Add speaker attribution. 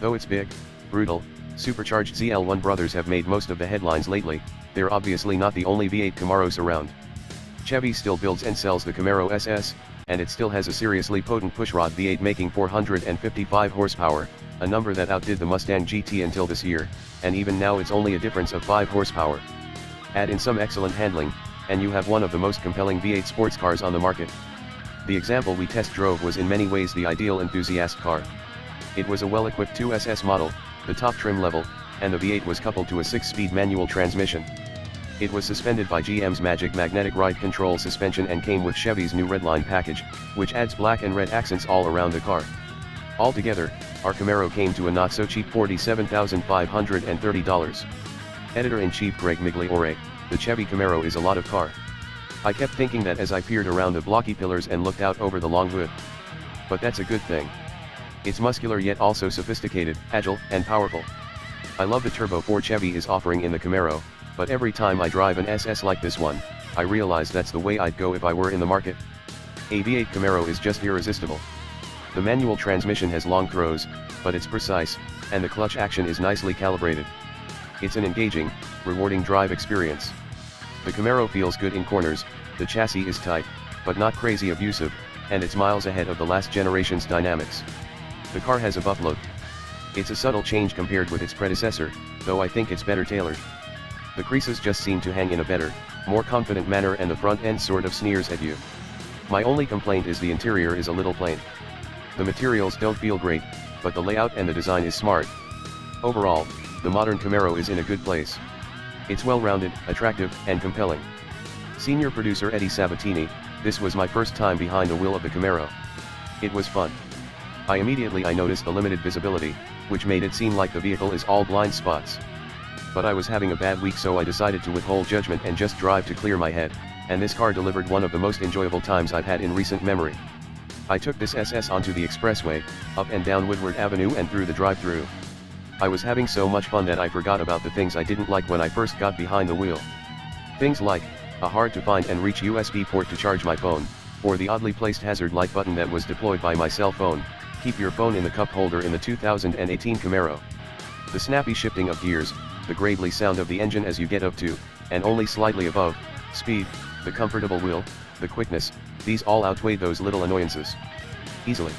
Speaker 1: Though its big, brutal, supercharged ZL1 brothers have made most of the headlines lately, they're obviously not the only V8 Camaros around. Chevy still builds and sells the Camaro SS, and it still has a seriously potent pushrod V8 making 455 horsepower, a number that outdid the Mustang GT until this year, and even now it's only a difference of 5 horsepower. Add in some excellent handling, and you have one of the most compelling V8 sports cars on the market. The example we test drove was in many ways the ideal enthusiast car. It was a well-equipped 2SS model, the top trim level, and the V8 was coupled to a 6-speed manual transmission. It was suspended by GM's Magic magnetic ride control suspension and came with Chevy's new Redline package, which adds black and red accents all around the car. Altogether, our Camaro came to a not-so-cheap $47,530. Editor-in-Chief Greg Migliore, the Chevy Camaro is a lot of car. I kept thinking that as I peered around the blocky pillars and looked out over the long hood. But that's a good thing. It's muscular yet also sophisticated, agile, and powerful. I love the turbo 4 Chevy is offering in the Camaro, but every time I drive an SS like this one, I realize that's the way I'd go if I were in the market. A V8 Camaro is just irresistible. The manual transmission has long throws, but it's precise, and the clutch action is nicely calibrated. It's an engaging, rewarding drive experience. The Camaro feels good in corners, the chassis is tight, but not crazy abusive, and it's miles ahead of the last generation's dynamics. The car has a buff look. It's a subtle change compared with its predecessor, though I think it's better tailored. The creases just seem to hang in a better, more confident manner and the front end sort of sneers at you. My only complaint is the interior is a little plain. The materials don't feel great, but the layout and the design is smart. Overall, the modern Camaro is in a good place. It's well-rounded, attractive, and compelling. Senior producer Eddie Sabatini, this was my first time behind the wheel of the Camaro. It was fun. I noticed the limited visibility, which made it seem like the vehicle is all blind spots. But I was having a bad week, so I decided to withhold judgment and just drive to clear my head, and this car delivered one of the most enjoyable times I've had in recent memory. I took this SS onto the expressway, up and down Woodward Avenue and through the drive-thru. I was having so much fun that I forgot about the things I didn't like when I first got behind the wheel. Things like, a hard-to-find and reach USB port to charge my phone, or the oddly placed hazard light button that was deployed by my cell phone. Keep your phone in the cup holder in the 2018 Camaro. The snappy shifting of gears, the gravely sound of the engine as you get up to, and only slightly above, speed, the comfortable wheel, the quickness, these all outweigh those little annoyances. Easily.